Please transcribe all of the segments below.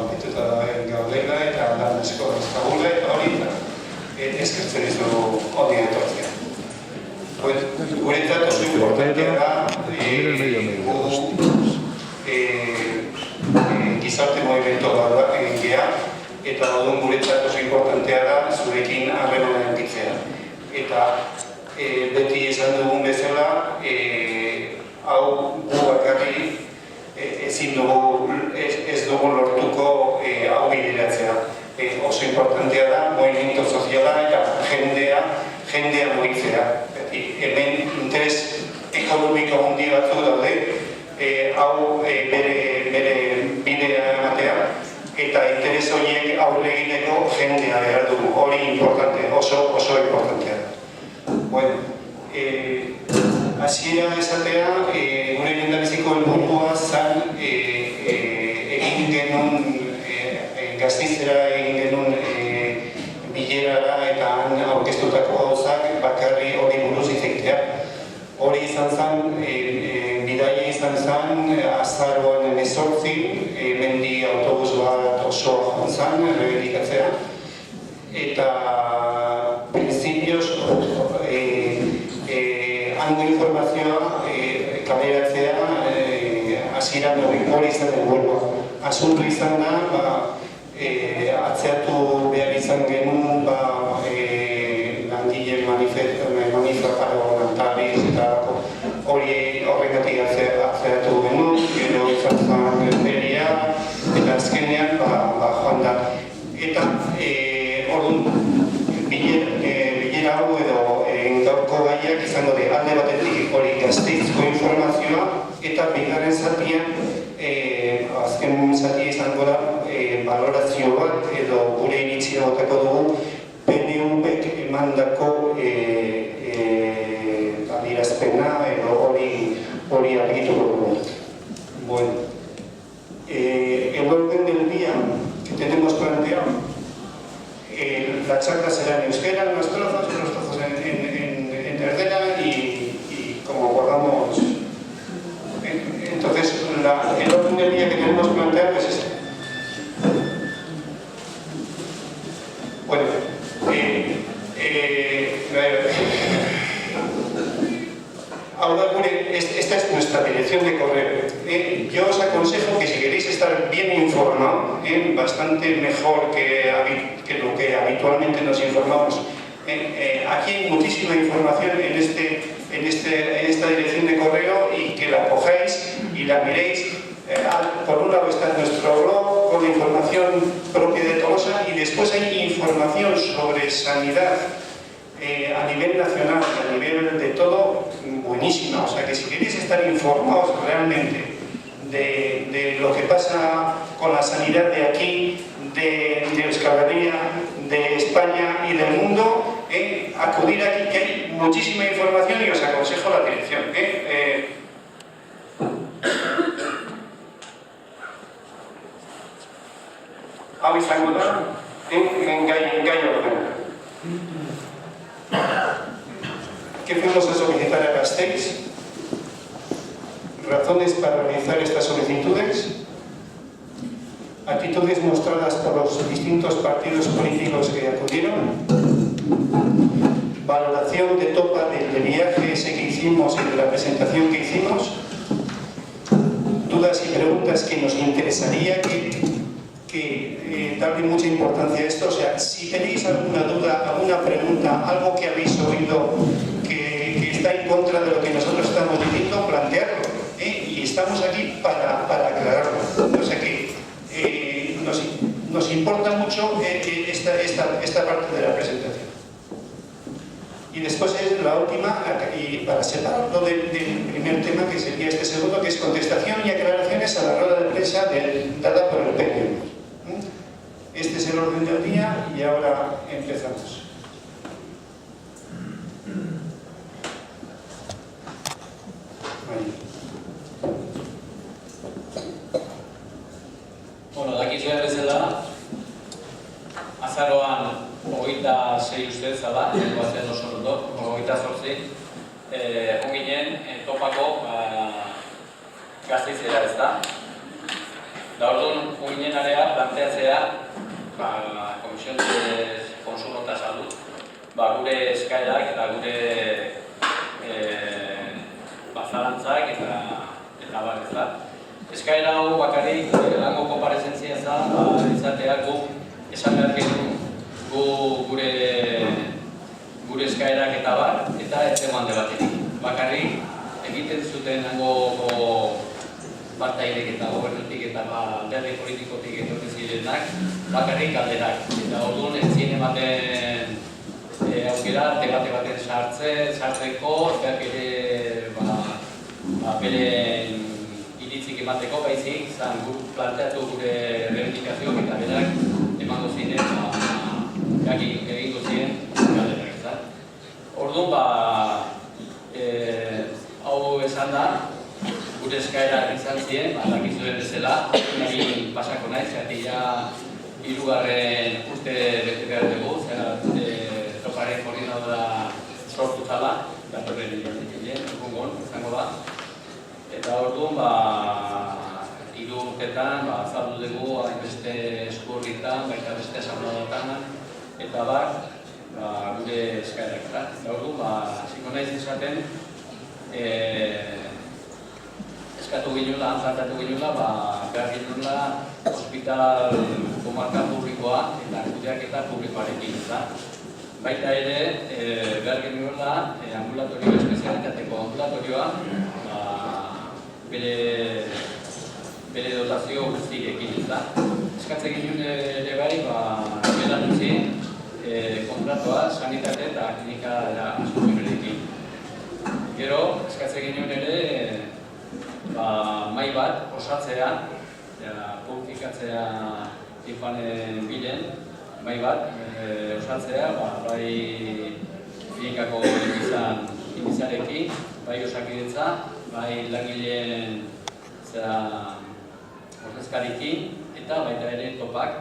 konpituta gaudela eta lan asko ezagula eta hori eskertzen dizu hori etortzea. Guretzat oso importantea da gizarte movimento bat egitea eta odun guretzat oso importantea da zurekin harremana edukitzea. Eta beti esan dugun bezala, hau gu bakarrik ezin dugu, ez dugu lortuko hau bideratzea. Oso importantea da, movimiento soziala eta jendea mugitzea. Hemen interes ekonomiko handi batzu daude, hau bere bidea ematea, eta interes horiek aurre egiteko jendea behar dugu. Hori importante, oso importantea da. Bueno, hasiera esatea, gure lehendabiziko helburua zen egin genuen Gasteizera egin genuen bilerara eta han aurkeztutako gauzak bakarri hori buruz hitz egitea. Hori izan zen, bidaia izan zen, azaroan 18, mendi autobus bat oso joan zen, errebelikatzea. Eta prinsipioz, hango informazioa kaleratzea hasieran hori izan helburua. Asunto izan da, atzeatu behar izan genuen langile manifestamentalistariz eta horregatik atzeatu genuen, gero izan zen feria eta azkenean joan da. Eta bilera hau edo gaurko gaiak izango de alde batetik hori Gasteizko informazioa eta bigarren zatian azken zatia izango da valorazio bat edo gure iritzia botako dugu PNV-ek emandako adierazpena edo hori argituko dugu. Bueno, el orden del día que tenemos planteado, la charla será en euskera, unos trozos en tercera y como acordamos. Entonces, el orden del día que tenemos planteado es este. Bueno, ahora esta es nuestra dirección de correo. Yo os aconsejo que si queréis estar bien informado, bastante mejor que lo que habitualmente nos informamos, aquí hay muchísima información en esta dirección de correo y que la cojáis y la miréis. Por un lado está nuestro blog con la información propia de Tolosa y después hay información sobre sanidad a nivel nacional y a nivel de todo buenísima. O sea que si queréis estar informados realmente de lo que pasa con la sanidad de aquí, de Euskal Herria, de España y del mundo, acudir aquí que hay muchísima información y os aconsejo la dirección. Hau izango da, gai orden. ¿Qué fuimos a solicitar a Gasteiz? Razones para realizar estas solicitudes. Actitudes mostradas por los distintos partidos políticos que acudieron. Valoración de topa del viaje ese que hicimos y de la presentación que hicimos. Dudas y preguntas que nos interesaría darle mucha importancia a esto. O sea, si tenéis alguna duda, alguna pregunta, algo que habéis oído que está en contra de lo que nosotros estamos diciendo, plantearlo. Y estamos aquí para aclararlo. O sea que nos importa mucho esta parte de la presentación. Y después es la última, y para separarlo del primer tema, que sería este segundo, que es contestación y aclaraciones a la rueda de prensa dada por el PNV. Este es el orden del día y ahora empezamos. Bueno, dakizue bezala, azaroan 26 uste zala, zen oso ondo, 28, ginen topako Gasteizera, ez da? Da orduan, ginen area planteatu gure eskaerak eta gure zalantzak eta bar ez da. Eskaera hau bakarrik lango konparezentzia ez da, izatea guk esan behar genuen gure eskaerak eta bar, eta ez eman debaterik. Bakarrik egiten zuten lango partaidek eta gobernutik eta alderdi politikotik etorri zirenak, bakarrik galderak. Eta orduan ez ziren ematen aukera debate baten sartzeko, bere iritzik emateko baizik, zan guk planteatu gure reivindikazioak eta berak emango ziren, egingo ziren galderak. Orduan, hau esan da, gure eskaera izan ziren, dakizuen bezala, nari pasako naiz, zergatik ja 3. urte bete behar dugu, toparen koordinadora sortu zala, datorren egungon, izango da. Eta orduan, 3 urtetan, azaldu dugu, hainbeste eskurritan, baita beste asamladotan, eta gure eskaerak. Eta orduan, hasiko naiz izaten, eskatu ginula, planteatu ginula, behar ginula hospital komarka publikoa eta kudeaketa publikoarekin. Baita ere, behar ginula ambulatorio espezialitateko ambulatorioa bere dotazio guztiekin. Eskatzen ginen ere bai, beran utzi kontratua sanitate eta klinika asumiberekin. Gero, eskatzen ginen ere mai bat osatzea, publifikatzea Tifanen bilen, mai bat osatzea, bai klinikako inizarekin, bai osakidetza, bai langileen ordezkarikin, eta baita ere topak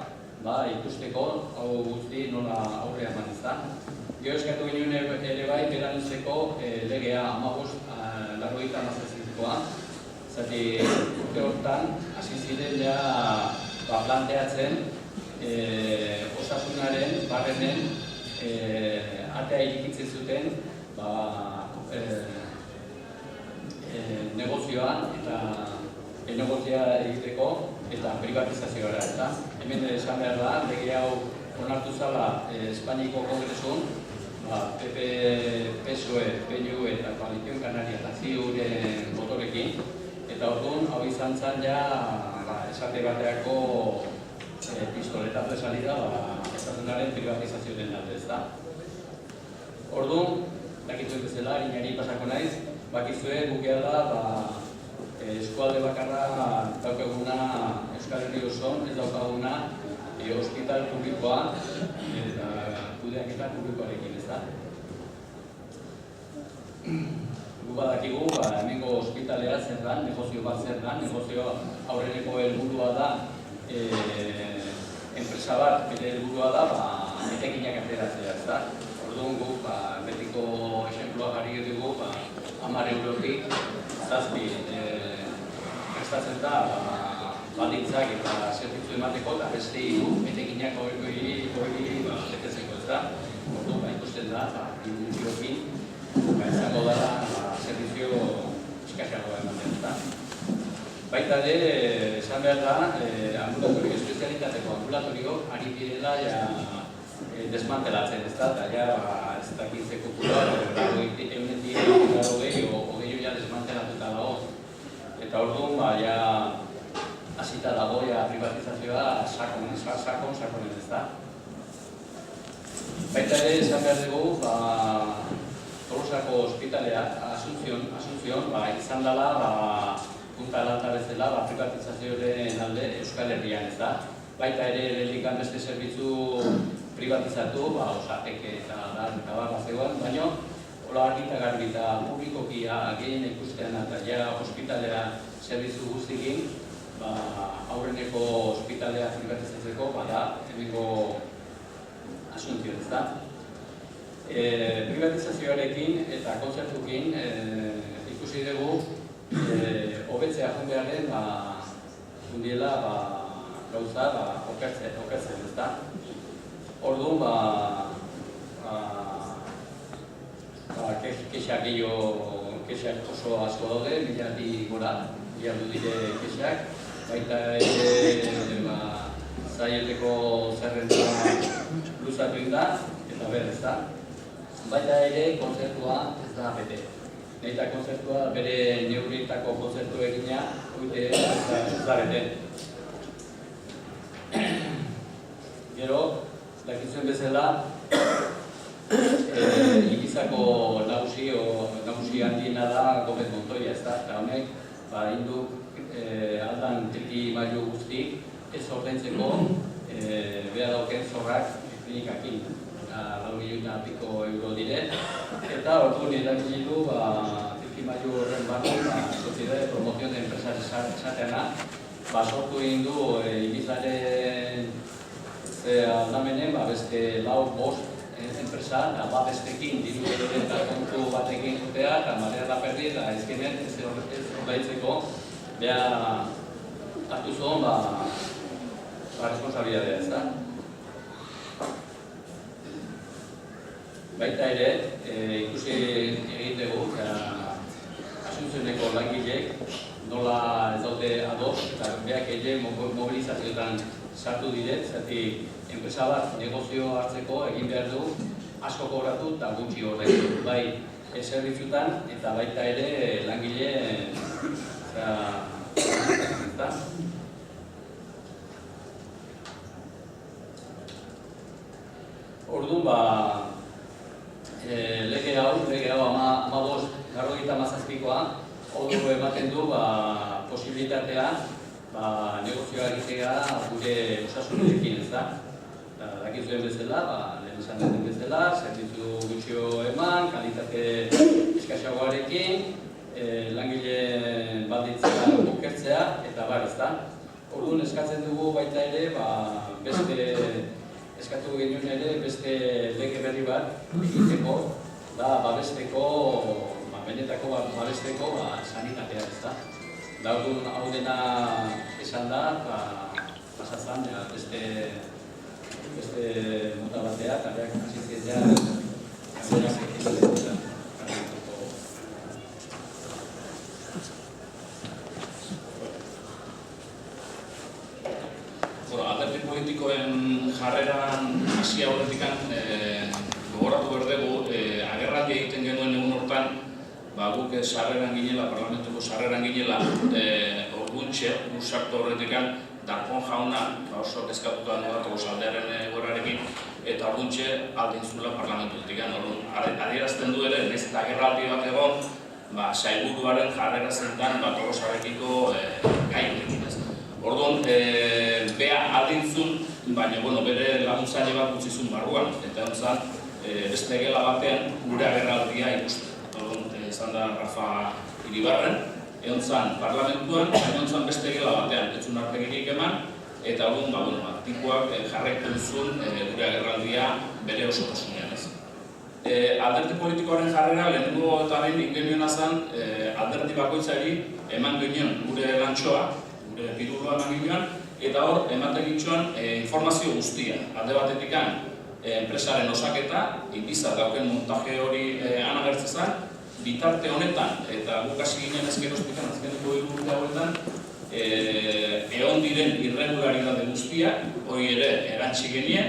ikusteko hau guzti nola aurrea eman ez da. Gero eskatu ginen ere bai beranuzeko legea 15/87koa, zati urte hortan hasi ziren ja planteatzen osasunaren barrenen atea irikitzen zuten negozioa eta negozioa egiteko eta privatizazioa. Hemen esan behar da, lege hau onartu zala Espainiko Kongresun, PP, PSOE, PNU eta Koalizion Kanaria eta CIUren botorekin, eta orduan hau izan zen ja esate bateako pistoletaz de salida osasunaren privatizazioaren alde ez da. Orduan, dakituen bezala, inari pasako naiz, bakizue gukeala eskualde bakarra daukaguna Euskal Herri osoan, ez daukaguna hospital publikoa eta kudeaketa publikoarekin ez da. Gu badakigu, hemengo ospitalea zer da, negozio bat zer da, negozio aurreneko helburua da enpresa bat, bere helburua da etekinak ateratzea ez da. Orduan gu, betiko esenploa jarri dugu, 10 eurotik 7 prestatzen da baldintzak eta zerbitzu emateko eta beste etekinak hori betetzeko ez da. Orduan ikusten da, induzioekin, izango da zerbitzu eskaxagoa ematen ez da. Baita ere, esan behar da, ambulatorio espezialitateko ambulatorio ari direla desmantelatzen ez da, eta ez dakitzeko kula, eunetik hogei desmantelatuta dago. Eta orduan, hasita dago privatizazioa sakonen ez da. Baita ere, esan behar dugu, Tolosako ospitalea, Asunción, izan dela, punta lanta bezala, privatizazioaren alde Euskal Herrian ez da. Baita ere, lehendikan beste zerbitzu privatizatu, osateke eta bazegoan, baina hola argita garbi eta publikoki gehien ikusten eta ospitalea zerbitzu guztikin, aurreneko ospitalea privatizatzeko, hemengo Asunción ez da. Privatizazioarekin eta kontzertukin ikusi dugu hobetzea joan beharren jundiela gauza okertzen ez da. Orduan, kexak oso asko daude, 1000 gora, jardu dire kexak, baita ere zaieteko zerrenda luzatu da, eta berez da. Baita ere konzertua ez da bete. Eta konzertua bere neurrietako konzertu egina, ez da bete. Gero, dakizuen bezala, Ibizako nagusi handiena da Gomez Montoya, ez da? Eta honek, hindu aldan triki mailu guztik ez ordaintzeko behar dauken zorrak klinikakin. 4.000.000 euro dire. Eta orduan erabili du triki mailu horren barruan Sociedad de Promoción de Empresas esateana sortu egin du Ibizaren aldamenen beste 4-5 enpresa, eta bestekin diru eta kontu batekin jutea, eta mareala perdi, eta ezkenen ez ordaitzeko beha hartu zuen responsabilidadea, ez da? Baita ere, ikusi egitegu, Asuncióneko langileek nola ez daude ados, eta beak ere mobilizazioetan sartu dire, zati enpresa bat negozio hartzeko egin behar du asko kobratu eta gutxi ordaindu, bai zerbitzutan eta baita ere langile orduan lege hau 15/57koa ordu ematen du posibilitatea negozioa egitea gure osasunekin, ez da? Dakizuen bezala, lehen esan den bezala, zerbitzu gutxio eman, kalitate eskasagoarekin, langile baldintzak okertzea, eta ez da? Orduan eskatzen dugu baita ere, eskatu genuen ere, beste lege berri bat egiteko, babesteko, benetako babesteko sanitatea, ez da? Orduan hau dena esan da, pasazan beste mota batea, eta berak asistentzia berak egiten. Alderdi politikoen jarreran hasi aurretik gogoratu behar dugu, agerraldia egiten genuen egun hortan, guk sarreran ginela, parlamentuko sarreran ginela, orduntxe, sartu horretik Darpon jauna oso kezkatuta nolatuko saldearen egoerarekin, eta orduntxe aldintzula parlamentutik. Adierazten du ere, nahiz eta agerraldi bat egon, sailburuaren jarrera zentan Tolosarekiko gai honekin ez. Orduan, bea aldintzun, baina bere laguntzaile bat gutzizun barruan, eta ontzan beste gela batean gure agerraldia ikusten. Orduan, izan da Rafa Iribarren, egon parlamentuan, egon beste gela batean, etzun artegirik eman, eta orduan, tikuak jarraitu duzun gure agerraldia bere osotasunean ez. Alderdi politikoaren jarrera, lehenengo eta behin ingenioena zen, alderdi bakoitzari eman ginen gure lantxoa, gure pirulua eman ginen, eta hor, ematen gitzuan informazio guztia. Alde batetik enpresaren osaketa, Ibiza dauken montaje hori anagertzen zen, bitarte honetan, eta guk hasi ginen ezkerozpikan, azkeneko urte hauetan, egon diren irregularidade guztiak, hori ere erantzi genien,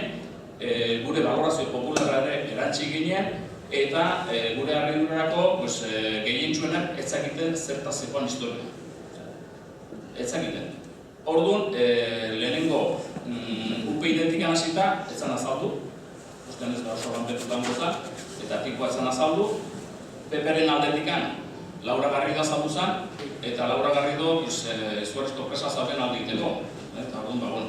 gure valorazio popularra ere erantzi genien, eta gure harridurarako gehientsuenak ez zakiten zertazekoan historia. Ez zakiten. Orduan, lehenengo UPyD-tik hasita, ez zan azaldu, usten ez da oso lanpetutan goza, eta tikoa ez zan azaldu, PP-ren aldetikan Laura Garrido azaldu zen, eta Laura Garrido izugarrizko presa zaten alditeko. Eta orduan,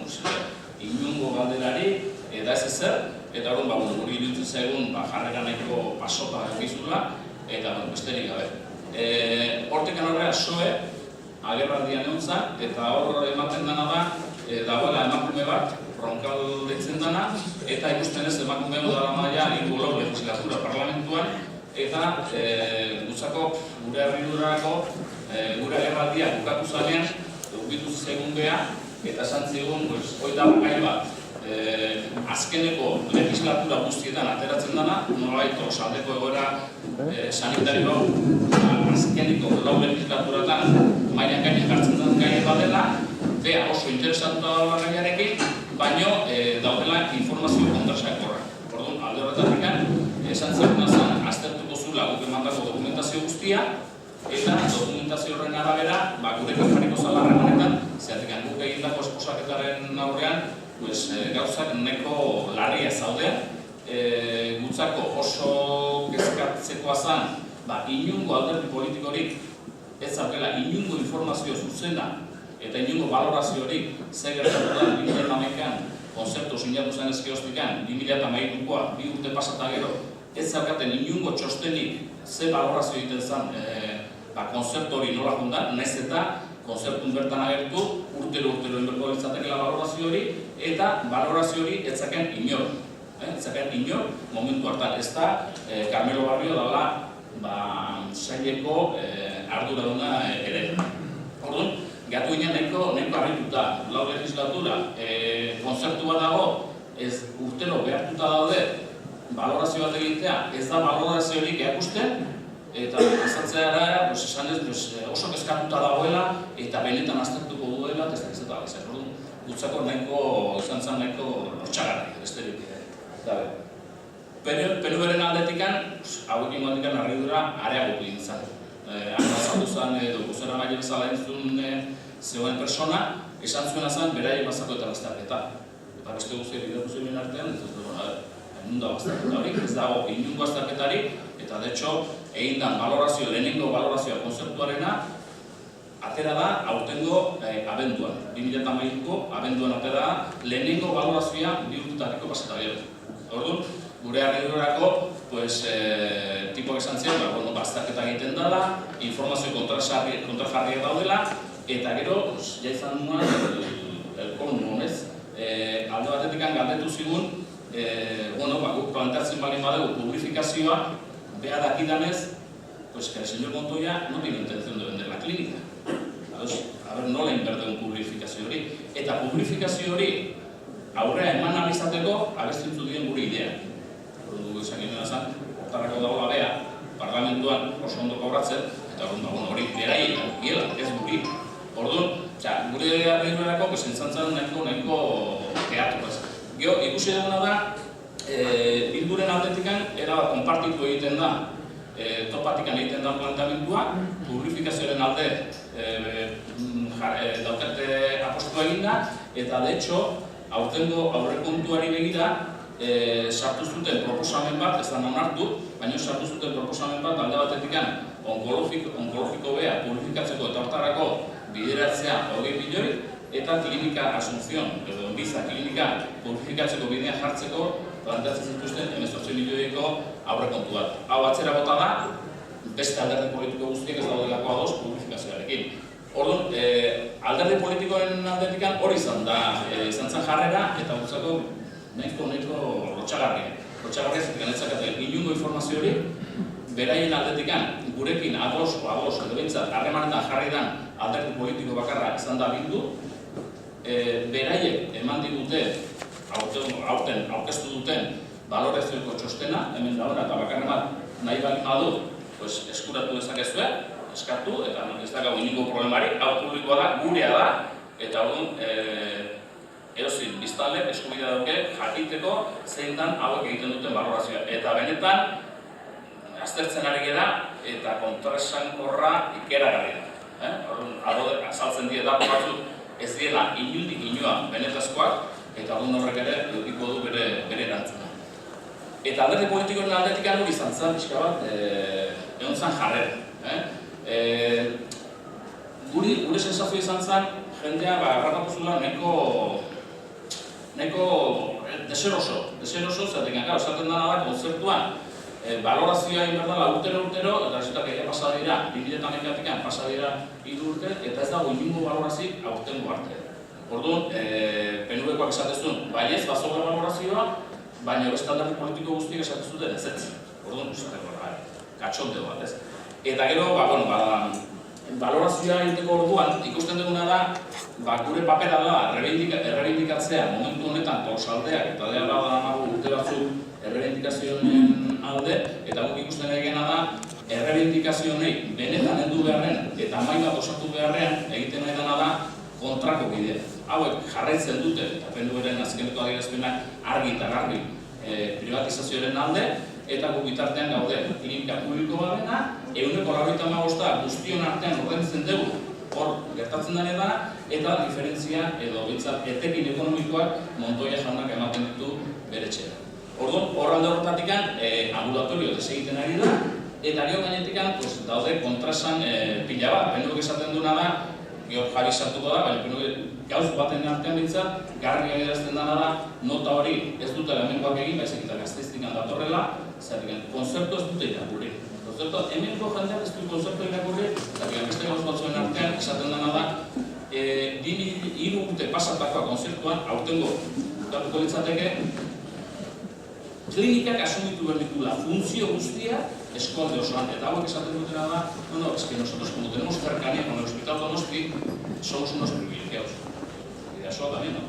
inungo galderari, eta ez ezer, eta orduan, guri iruditzen zaigun jarrera nahiko pasota egizula, eta besterik gabe. Hortekan horrea SOE agerraldian egon zen, eta hor ematen dena da, dagoela emakume bat, Ronkal deitzen dena, eta ikusten ez emakume dara maia ingulau legislatura parlamentuan, eta gutzako gure herridurarako gure agerraldia bukatu zanean, ukitu zizegun geha, eta esan zigun, oita bakai bat, azkeneko legislatura guztietan ateratzen dena, nolabait tolosaldeko egoera sanitario azkeneko lau legislaturatan mailan gainean jartzen den gai badela, bea oso interesatuta dagoela gaiarekin, baino daudela informazio kontrasakorra. Orduan, alde horretatik esan zeruna zen, aztertuko zula guk emandako dokumentazio guztia, eta dokumentazio horren arabera, gurekin jarriko zala harremanetan, zeratik guk egindako esposaketaren aurrean, gauzak neko larria zaude, gutzako oso kezkatzekoa zen, inungo alderdi politikorik ez zaukela inungo informazio zuzena eta inungo valoraziorik ze gertatu da 2011an konzeptu sinatu zen ezkioztikan 2013koa, 2 urte pasata gero, ez zaukaten inungo txostenik ze valorazio egiten zen konzeptu hori nola jundan, nahiz eta konzeptun bertan agertu, urtero inberko litzatekela valorazio hori, eta valorazio hori etzaken inor. Etzaken inor, momentu hartan ez da, Carmelo Barrio dala saileko arduraduna ere. Orduan, gatu ginen nahiko harrituta, lau legislatura, konzertu bat dago, ez urtero behartuta daude, valorazio bat egitea, ez da valoraziorik erakusten, eta esatzea era, esan ez, oso kezkatuta dagoela, eta benetan aztertuko duela, ez da ez eta gizar. Orduan, gutzako izan zen nahiko lortxagarri, besterik. PNV-ren aldetikan, hauek ingoatikan arridura areagotu egin zen. Azaldu zen, dokuzera maile bezala entzun zegoen persona, esan zuena zen, beraien bazako eta bazterketa. Eta beste guztiak idatu zuen artean, ez da, nunda bazterketa hori, ez dago inungo bazterketari, eta de hecho, egin dan valorazio, lehenengo valorazioa konzeptuarena, atera da aurtengo abenduan. 2008ko abenduan atera da, lehenengo valorazioa 2 urtetariko pasata gero. Orduan, gure arridurako, tipoak esan ziren, bazterketa egiten dela, informazio kontrajarriak daudela, eta gero, ja izan nuen, elkonu honez, alde batetik galdetu zigun, guk planteatzen balin badegu publifikazioa, beha dakidanez, que el señor Montoya no tiene intención de vender la clínica. A ver, nola inberdeun publifikazio hori. Eta publifikazio hori aurrea eman alizateko abestintzu dien gure idea. Ordu izan ginen azan, hortarako dagoela bea, parlamentuan oso ondo kobratzen, eta hori beraien giela, ez guri. Orduan, gure arridurarako, entzantzan nahiko teatro ez. Gero, ikusi duguna da, Bilduren aldetikan, erabat konpartitu egiten da, topatikan egiten da planteamentua, publifikazioaren alde daukate apostua eginda, eta de hecho, aurtengo aurrekontuari begira, sartu zuten proposamen bat, ez da onartu, baina sartu zuten proposamen bat alde batetikan onkologiko bea publifikatzeko eta hortarako bideratzea 20 milioi, eta klinika Asunción, edo Onbiza klinika publifikatzeko bidean jartzeko planteatzen zituzten 18 milioiko aurrekontu bat. Hau atzera bota da, beste alderdi politiko guztiek ez daudelako ados publifikazioarekin. Orduan, alderdi politikoen aldetikan hori izan zen jarrera, eta gutzako nahiko lotxagarria. Lotxagarria zetik anetzakaten inungo informazio hori, beraien aldetikan gurekin ados, edo bintzat, harremanetan jarri dan alderdi politiko bakarra izan da Bildu, beraiek eman digute, aurten aurkeztu duten balorazioeko txostena, hemen dagoena eta bakarren bat nahi bali badu, eskuratu dezakezue, eskatu, eta ez dago inungo problemari, hau publikoa da, gurea da, eta orduan erozin biztanle eskubidea dauke jakiteko zein dan hauek egiten duten balorazioa. Eta benetan, aztertzen ari gara eta kontraesankorra ikeragarria da. Orduan, azaltzen die datu batzuk ez diela inundik inua benetazkoak, eta orduan horrek ere edukiko du bere erantzuna. Eta alderdi politikoen aldetik hori izan zen, pixka bat, egon zen jarrera. Gure sensazio izan zen, jendea erratatu zula nahiko deseroso, zertik esaten dena da, konzertuan, valorazioa inberdala urtero, eta resultak ere pasadira, 2011-an pasadira 3 urte, eta ez dago inungo valorazik aurtengo arte. Orduan, PNV-koak esatezun, baiez, bazoga valorazioa, baina beste alderdi politiko guztiak esatezuten ez. Orduan, katxonte bat, ez. Eta gero, Balorazioa egiteko orduan, ikusten duguna da, gure papera da, errebindikatzea momentu honetan tolosaldeak eta dela da urte batzuk errebindikazioen alde, eta guk ikusten egena da, errebindikazionei benetan heldu beharren eta mahai bat osatu beharrean egiten nahi dena da kontrako bidea. Hauek jarraitzen dute, eta PNV-ren azkeneko adierazpenak argi eta garbi privatizazioaren alde, eta guk bitartean gaude klinika publiko badena, 195 guztion artean ordaintzen dugu, hor gertatzen dena da, eta diferentzia edo etekin ekonomikoak Montoya jaunak ematen ditu bere txera. Orduan, horralde horretatik ambulatorio desegiten ari da, eta gero gainetik daude kontrasan pila bat. PNV esaten duena da, gero jarri sartuko da, baina PNV gauz baten artean bintzat, garri adierazten dena da, nota hori ez dutela hemengoak egin, baizik eta Gasteizitik datorrela, zertik, konzertu ez dute irakurri. Hemengo jendeak ez du konzertu irakurri, zertik, beste gauz batzuen artean esaten dena da, 2 urte pasatakoa konzertuan, aurtengo datuko litzateke, klinikak asumitu behar ditula funtzio guztia eskolde osoan, eta hauek esaten dutena da, es que nosotros como tenemos cercanía con el Hospital Donosti, somos unos privilegiados. Y de eso también, ¿no?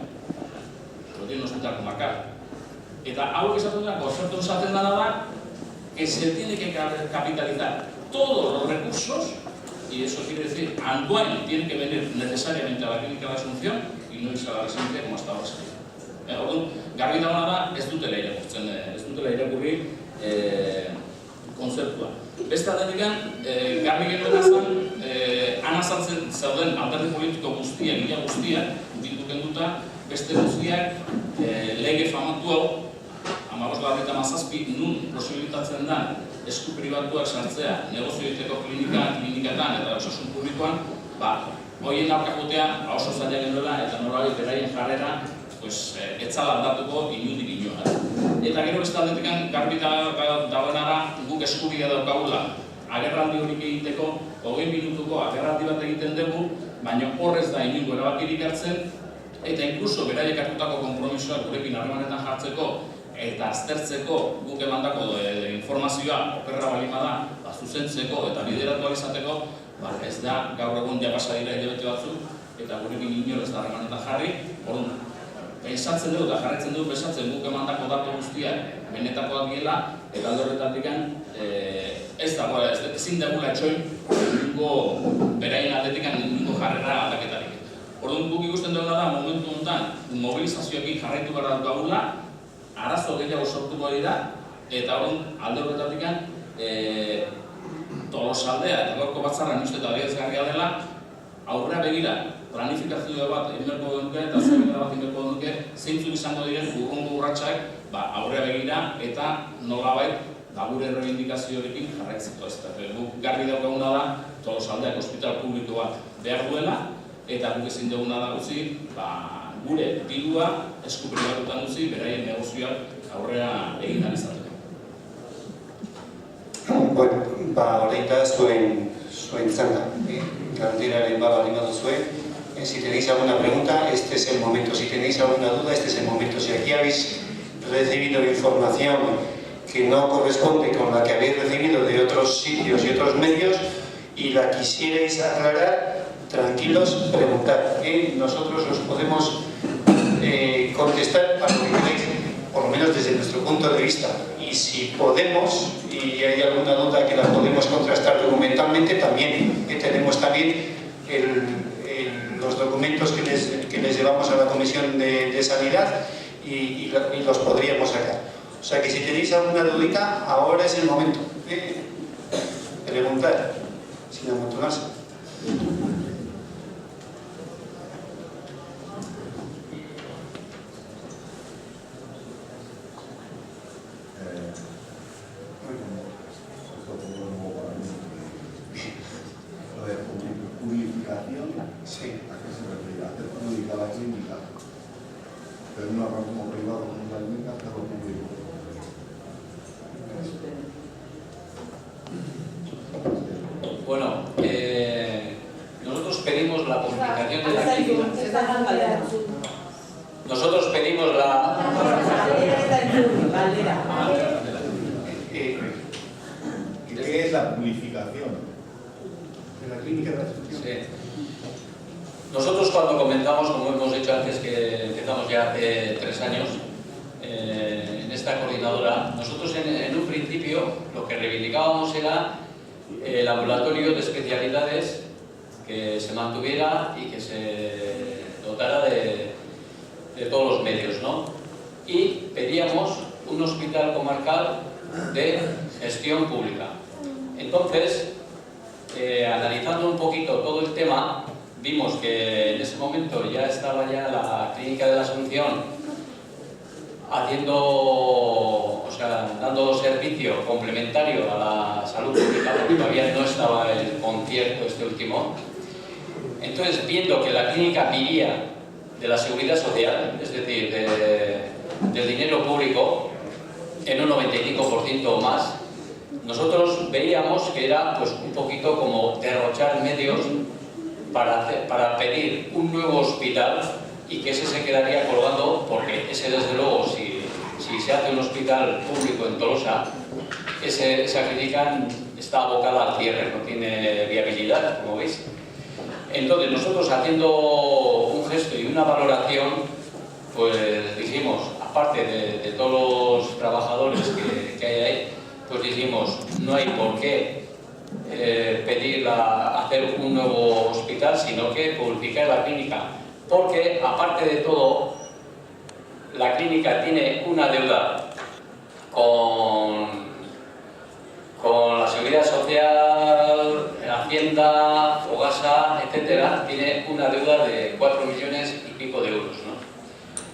Pero tiene un hospital comarcal. Eta hauek esaten dutena, konzertu esaten dena da, que se tiene que capitalizar todos los recursos, y eso quiere decir, Antoine tiene que venir necesariamente a la clínica de Asunción y no irse a la residencia como hasta ahora. Orduan, garbi dagoena da, ez dutela irakurri konzertua. Beste aldetik, garbi genuen zen, anazaltzen zauden alderdi politiko guztiak, gila guztiak, bilduken duta, beste guztiak lege famatu hau, 15/17, nun posibilitatzen da esku pribatuak sartzea negozio egiteko kliniketan eta osasun publikoan, horien aurkakotea oso zaila genuela eta norabide beraien jarrera etzala aldatuko inundik inoa. Eta gero beste aldetik garbi dagoena da guk eskubidea daukagula agerraldi horik egiteko, 20 minutuko agerraldi bat egiten dugu, baina horrez da inungo erabakirik hartzen, eta inkluso beraiek hartutako konpromisoak gurekin harremanetan jartzeko eta aztertzeko guk emandako informazioa okerra balima da zuzentzeko eta bideratu izateko, ez da gaur egun japasa dira hilabete batzuk eta gurekin inor ez da harremanetan jarri. Orduan, pensatzen dugu eta jarraitzen dugu pensatzen guk emandako datu guztiak benetakoak diela eta alde horretatik ez dagoela, ezin dagula etxoin beraien aldetik ningún jarrera aldaketarik. Orduan, guk ikusten duguna da momentu honetan mobilizazioekin jarraitu gara daukagula, arazo gehiago sortuko dira, eta orduan alde horretatik Tolosaldea eta Gaurko Batzarra uste eta adierazgarria dela, aurrera begira planifikazio bat inberko duke eta zerrera bat inberko duke, zeintzuk izango diren urrungo urratsak aurrera begira eta nolabait gure errebindikazioarekin jarraitzeko. Guk garbi daukaguna da Tolosaldeak ospital publiko bat behar duela, eta guk ezin duguna da gutxi gure dirua esku pribatutan utzi beraien negozioak aurrera egin izateko. Bueno, orain da zuen txanda. Garantieraren baldin baduzue. Si tenéis alguna pregunta, este es el momento. Si tenéis alguna duda, este es el momento. Si aquí habéis recibido información que no corresponde con la que habéis recibido de otros sitios y otros medios y la quisierais aclarar, tranquilos, preguntad. Nosotros os podemos contestar a lo que queréis, por lo menos desde nuestro punto de vista. Y si podemos, y hay alguna duda que la podemos contrastar documentalmente, también tenemos también los documentos que les llevamos a la Comisión de Sanidad y los podríamos sacar. O sea que si tenéis alguna dudita, ahora es el momento de preguntar, sin amontonarse. Bueno, nosotros pedimos la publicación de la clínica. Nosotros pedimos la... ¿Qué es la publificación? de la Clínica de la Asunción. Sí. Nosotros cuando comentamos, como hemos dicho antes, que empezamos ya hace 3 años en esta coordinadora, nosotros en un principio lo que reivindicábamos era el ambulatorio de especialidades que se mantuviera y que se dotara de todos los medios, ¿no? Y pedíamos un hospital comarcal de gestión pública. Entonces, analizando un poquito todo el tema, vimos que en ese momento ya estaba ya la Clínica de la Asunción dando servicio complementario a la salud pública, porque todavía no estaba el concierto este último. Entonces, viendo que la clínica vivía de la seguridad social, es decir, del dinero público, en un 95% o más, nosotros veíamos que era pues, un poquito como derrochar medios para pedir un nuevo hospital y que ese se quedaría colgando, porque ese desde luego, si se hace un hospital público en Tolosa, esa clínica está abocada al cierre, no tiene viabilidad, como veis. Entonces nosotros, haciendo un gesto y una valoración, pues dijimos, aparte de todos los trabajadores que hay ahí, pues dijimos, no hay por qué pedir hacer un nuevo hospital, sino que publicar la clínica, porque aparte de todo, la clínica tiene una deuda con la Seguridad Social, Hacienda, Fogasa, etcétera, tiene una deuda de 4 millones y pico de euros, ¿no?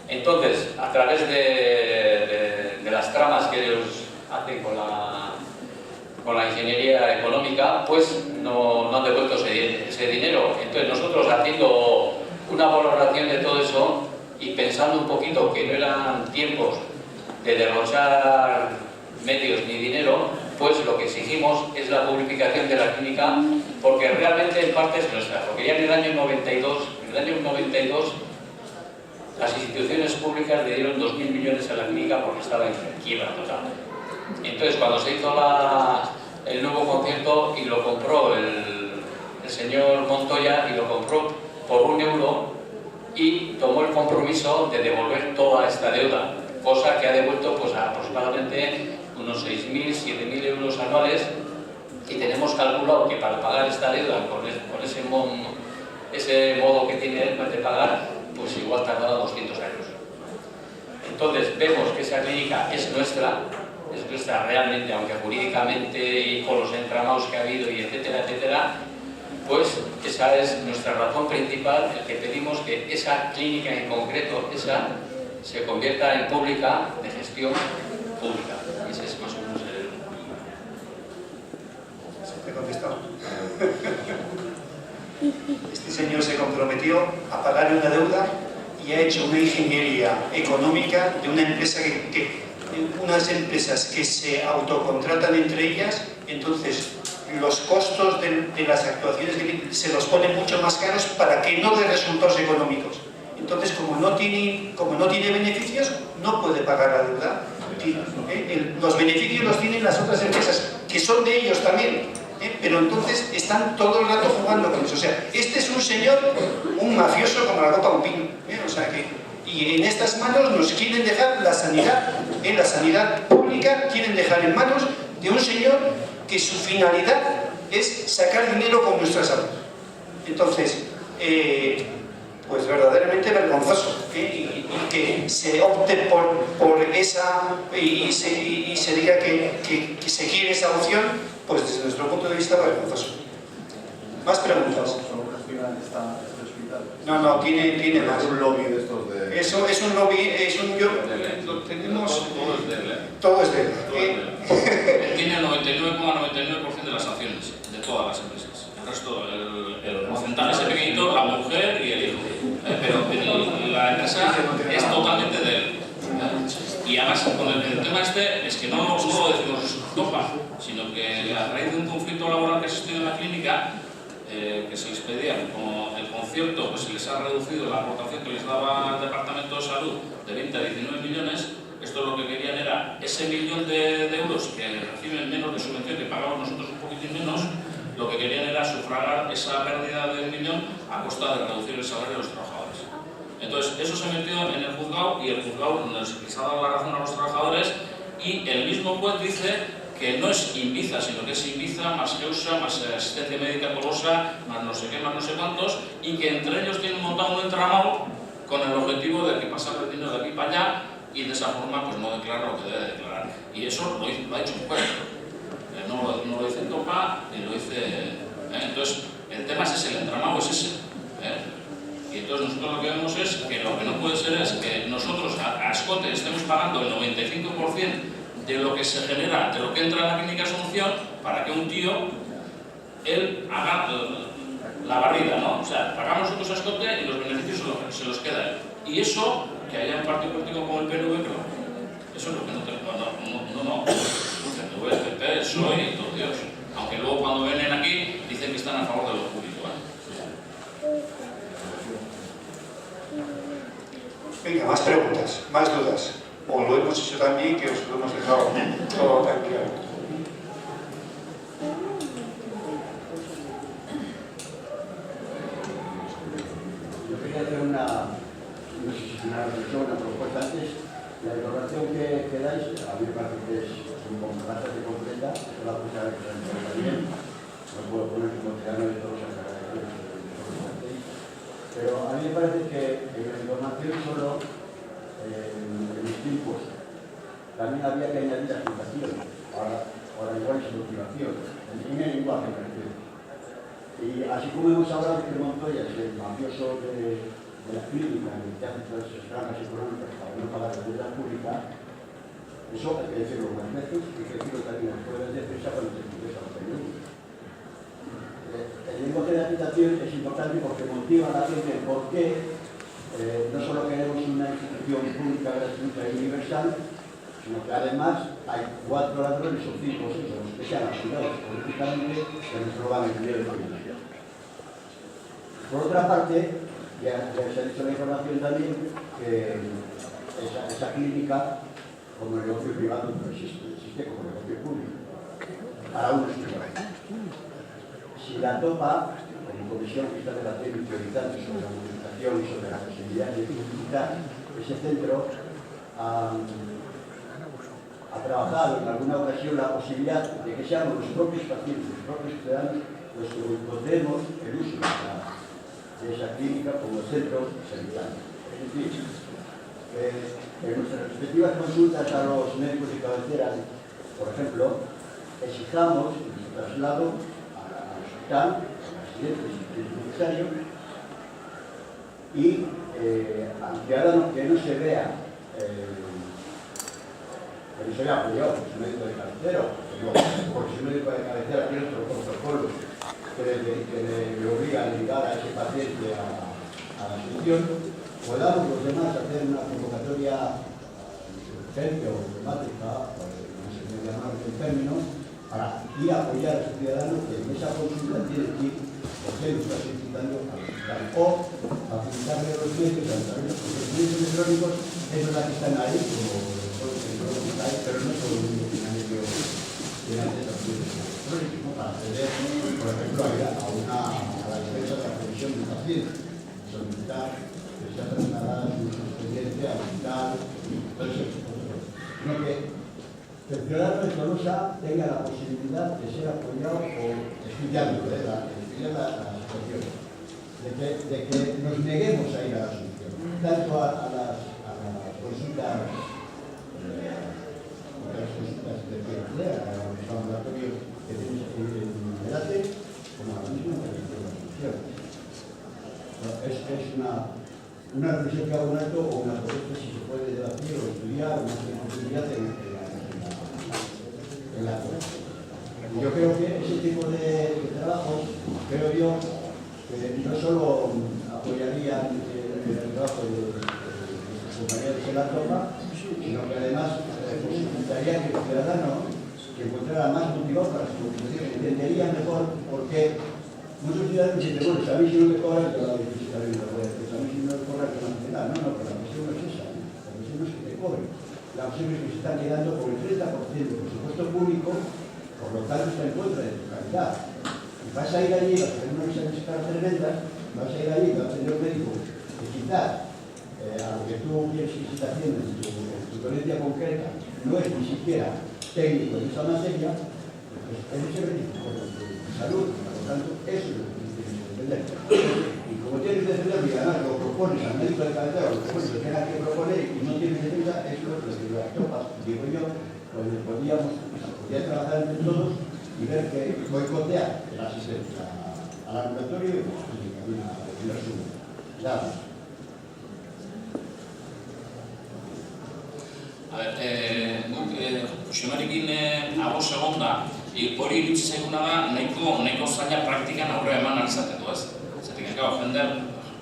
Entonces, a través de las tramas que ellos hacen con la ingeniería económica, pues no han devuelto ese dinero. Entonces, nosotros, haciendo una valoración de todo eso y pensando un poquito que no eran tiempos de derrochar medios ni dinero, pues lo que exigimos es la publicación de la clínica, porque realmente en parte es nuestra, porque ya en el año 92 las instituciones públicas le dieron 2.000 millones a la clínica porque estaba en quiebra total. Entonces, cuando se hizo el nuevo concierto y lo compró el señor Montoya, y lo compró por 1 euro, y tomó el compromiso de devolver toda esta deuda, cosa que ha devuelto pues aproximadamente unos 6.000, 7.000 euros anuales, y tenemos calculado que para pagar esta deuda con ese modo que tiene él de pagar, pues igual tardará 200 años. Entonces vemos que esa clínica es nuestra realmente, aunque jurídicamente y con los entramados que ha habido y etcétera, etcétera, pues esa es nuestra razón principal, el que pedimos que esa clínica en concreto, se convierta en pública, de gestión pública. Y ese es más o menos el... ¿Se te ha contestado? Este señor se comprometió a pagar una deuda y ha hecho una ingeniería económica de una empresa unas empresas que se autocontratan entre ellas. Entonces los costos de las actuaciones se los ponen mucho más caros para que no dé resultados económicos. Entonces, como no tiene beneficios, no puede pagar la deuda. Los beneficios los tienen las otras empresas, que son de ellos también, pero entonces están todo el rato jugando con eso. O sea, este es un señor, un mafioso como la copa de un pino. O sea y en estas manos nos quieren dejar la sanidad pública, quieren dejar en manos de un señor que su finalidad es sacar dinero con nuestra salud. Entonces, pues verdaderamente vergonzoso, y que se opte por esa y se diga que se quiere esa opción, pues desde nuestro punto de vista vergonzoso. ¿Más preguntas? No, tiene más. Es un lobby de estos de... Eso es un lobby, lo tenemos... Todo es de él. Él tiene el 99,99% de las acciones de todas las empresas. El resto, el porcentaje ese pequeñito, la mujer y el hijo. Pero la empresa es totalmente de él. Y además, con el tema este, es que no lo decimos topa, sino que a raíz de un conflicto laboral que ha existido en la clínica, que se les pedía, como el concierto, pues se les ha reducido la aportación que les daba el Departamento de Salud de 20 a 19 millones. Esto lo que querían era ese 1.000.000 de euros que reciben menos de subvención, que pagamos nosotros un poquitín menos, lo que querían era sufragar esa pérdida de 1 millón a costa de reducir el salario de los trabajadores. Entonces, eso se metió en el juzgado y el juzgado les ha dado la razón a los trabajadores y el mismo juez dice que no es Inviza, sino que es Inviza más Geusa, más asistencia médica Tolosa, más no sé qué, más no sé cuántos, y que entre ellos tienen montado un entramado con el objetivo de que pasar el dinero de aquí para allá y de esa forma pues no declara lo que debe declarar. Y eso lo ha hecho un juez. No lo dice Topa ni lo dice... Entonces, el tema es ese, el entramado es ese. Y entonces nosotros lo que vemos es que lo que no puede ser es que nosotros a escote estemos pagando el 95% de lo que se genera, de lo que entra en la clínica Asunción, para que un tío, él haga la barrida, ¿no? O sea, pagamos nosotros a escote y los beneficios se los queda él. Y eso, que haya un partido político como el PNV, eso es lo que no te... No. PNV, PP, PSOE y todo Dios. Aunque luego cuando vienen aquí dicen que están a favor de lo público, Venga, más preguntas, más dudas. O lo hemos hecho también, que os lo hemos dejado todo tan claro. Yo quería hacer una reflexión, una propuesta antes. La información que dais, a mí me parece que es bastante completa, es la cosa que se entiende bien. No puedo poner como tirano de todos los aclaraciones que hacéis. Pero a mí me parece que en la información solo en los tiempos también había que añadir la explicación, ahora igual es motivación, en el lenguaje me refiero. Y así como hemos hablado de que Montoya es el mafioso de la clínica, en el que hace todas esas trampas económicas para no pagar la deuda pública, eso hay que decirlo unas veces y hay que decirlo también en las pruebas de defensa cuando se expresa los periodistas. El lenguaje de la citación es importante porque motiva a la gente por qué no solo queremos una institución pública, gratuita y universal, sino que además hay 4 ladrones o 5 o 6 que sean asumidos políticamente que nos roban el dinero público. Por otra parte, ya se ha dicho la información también que esa clínica, como el negocio privado, no existe como negocio público, para unos privados. Si la Topa, como comisión que está debatiendo y priorizando sobre la comunicación y sobre la posibilidad de utilizar ese centro, ha trabajado en alguna ocasión la posibilidad de que seamos los propios pacientes, los propios ciudadanos, los que encontremos el uso de esa clínica como centro sanitario. Es decir, en nuestras respectivas consultas a los médicos de cabecera, por ejemplo, exijamos el traslado al hospital, al accidente, si es necesario, y aunque ahora que no se vea apoyado por su médico de cabecera, porque su médico de cabecera tiene otros protocolos que le obligan a ligar a ese paciente a la atención, podamos los demás hacer una convocatoria urgente o temática, no sé cómo llamar el término, para ir a apoyar a ese ciudadano que en esa consulta tiene que ir, porque él está solicitando al hospital, o facilitarle a los médicos, porque los médicos electrónicos es verdad que están ahí, como pero no todo el mundo tiene acceso electrónico para acceder, por ejemplo, a la defensa de la provisión de un paciente, solicitar que sea trasladada su expediente al hospital, todo eso. Sino que el ciudadano de Tolosa tenga la posibilidad de ser apoyado o estudiando la situación, de que nos neguemos a ir a la solución, tanto a las consultas de los ambulatorios que tenemos en el ATE, como ahora mismo en la solución. Es una reflexión que hago en alto o una propuesta si se puede debatir o estudiar una posibilidad en la zona. Yo creo que ese tipo de trabajos, creo yo, que no solo apoyarían el trabajo de los compañeros de la Topa, sino que además posibilitaría que el ciudadano que encontrara más motivado para su comunicación entendería mejor por qué muchos ciudadanos dicen, bueno, a mí si no me cobran, yo la visita a mí si no me cobran, yo la no, pero la cuestión no es esa, la cuestión no es que te cobren, la cuestión es que se están quedando con el 30% del presupuesto público, por lo tanto está en contra de tu calidad. vas a ir allí, vas a tener unas estadísticas tremendas, vas a ir allí, vas a tener un médico que quizás a lo que tú quieres que se está haciendo en tu dolencia concreta no es ni siquiera técnico en esa materia, pues es ese beneficio de salud. Por lo tanto, eso es lo que tienes que defender. Y como tienes que defender, y además lo propones al médico de cabecera, lo propones, lo tengas que proponer y no tienes defensa, eso es lo que las tropas, digo yo, pues podía trabajar entre todos y ver que boicotear la asistencia al ambulatorio y en resumen. Nada más. Xuemarekin ados egon da, hori irutzi zaiguna da nahiko zaila praktikan aurre eman alizateko, ez? Zertik, jende,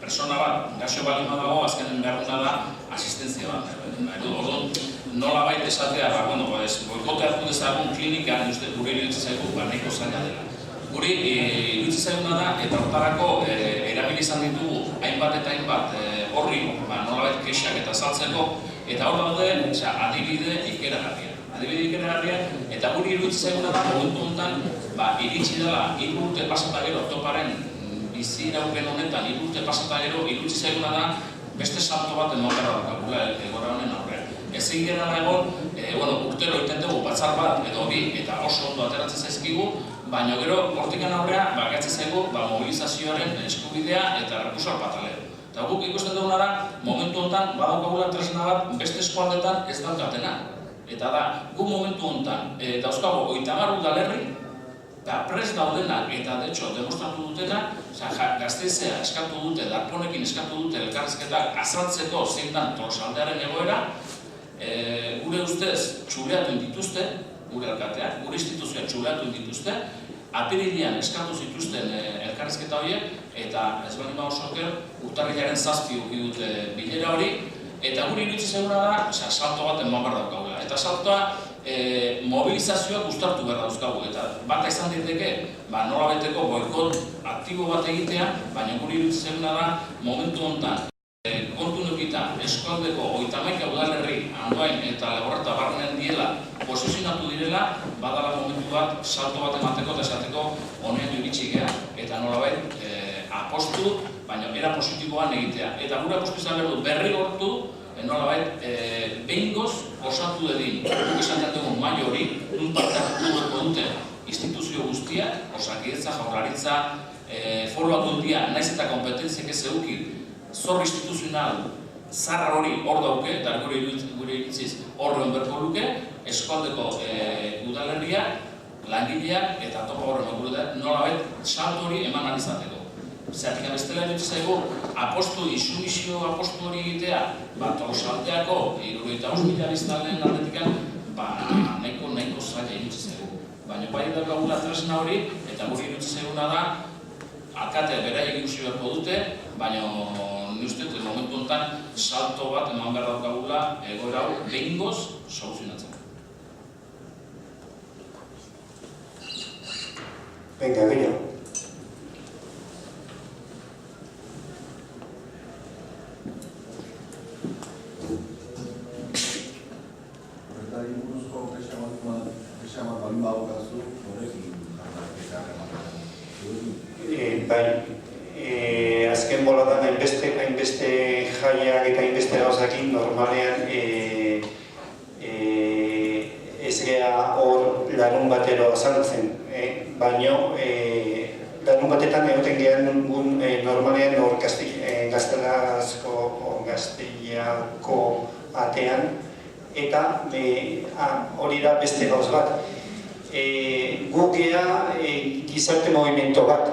persona bat, gaxo bali dago, azkenen behar da asistentzia bat. Orduan, nola baita esatea, boikote hartu dezagun klinikan, gure irutzi zaigu, nahiko zaila dela. Guri irutzi zaiguna da, eta hortarako erabili izan ditugu hainbat eta hainbat horri, nola baita kexak eta saltzeko, eta hor daude, adibide ikeragarria. Eta guri iruditza zaiguna da, momentu honetan, iritsi dela, 3 urte pasata gero, toparen bizi iraupen honetan, 3 urte pasata gero, iruditza zaiguna da, beste salto bat eman gara daukagula egora honen aurrean. Ezin gara egon, urtero egiten dugu batzar bat edo bi, eta oso ondo ateratzen zaizkigu, baina gero, hortikan aurrean, gatzen zaigu, mobilizazioaren eskubidea eta rekusal batalero. Eta guk ikusten duguna da, momentu honetan, badaukagula tresna bat, beste eskualdetan ez daukatena. Eta da, gu momentu honetan, dauzkago 30 udalerri, eta prest daudenak, eta de hecho, demostratu dutena, Gasteizea eskatu dute, Darponekin eskatu dute elkarrizketak azaltzeko zein dan Tolosaldearen egoera, gure ustez txuleatu dituzte, gure alkateak, gure instituzioa txuleatu dituzte, apirilean eskatu zituzten elkarrizketa horiek, eta ez bali oso oker, urtarrilaren 7 uki dute bilera hori, eta guri irutzi zaiguna da, salto bat eman behar daukagula. Eta saltoa mobilizazioak uztartu behar dauzkagu. Eta bata izan diteke, nola beteko boikot aktibo bat egitea, baina guri irutzi zaiguna da, momentu honetan, kontu nukita eskualdeko 31 udalerri Andoain eta Legorreta barnean diela posizionatu direla, badala momentu bat salto bat emateko eta esateko honean iritsi gea. Eta nolabait apostu, baina era positiboan egitea. Eta gure apostu izan behar du berri gortu, nolabait behingoz osatu dedin. Guk izan dugu maio hori, nun parte hartuko dute instituzio guztiak, Osakidetza, Jaurlaritza, Foru Aldundia, naiz eta kompetentziak ez eduki, zor instituzional zarra hori hor dauke, eta gure iritziz horren berko luke, eskualdeko udalerriak, langileak eta topa horren gure nolabait salto hori eman alizateko. Zeratik abestela dut zaigu, insumizio apostu hori egitea, Tolosaldeako 75.000 biztanleen aldetikan, nahiko zaila irutzi zaigu. Baina bai daukagula tresna hori, eta guri irutzi zaiguna da, alkate beraiek ikusi beharko dute, baina ni uste dut momentu honetan salto bat eman behar daukagula egoera hau behingoz soluzionatzen. Venga, Guillo. Azken boladan hainbeste jaiak eta hainbeste gauzakin normalean ez gea hor larun batero azaltzen, baina larun batetan egoten gehan normalean hor gazteiako atean, eta hori da beste gauz bat. Gu gea gizarte movimiento bat,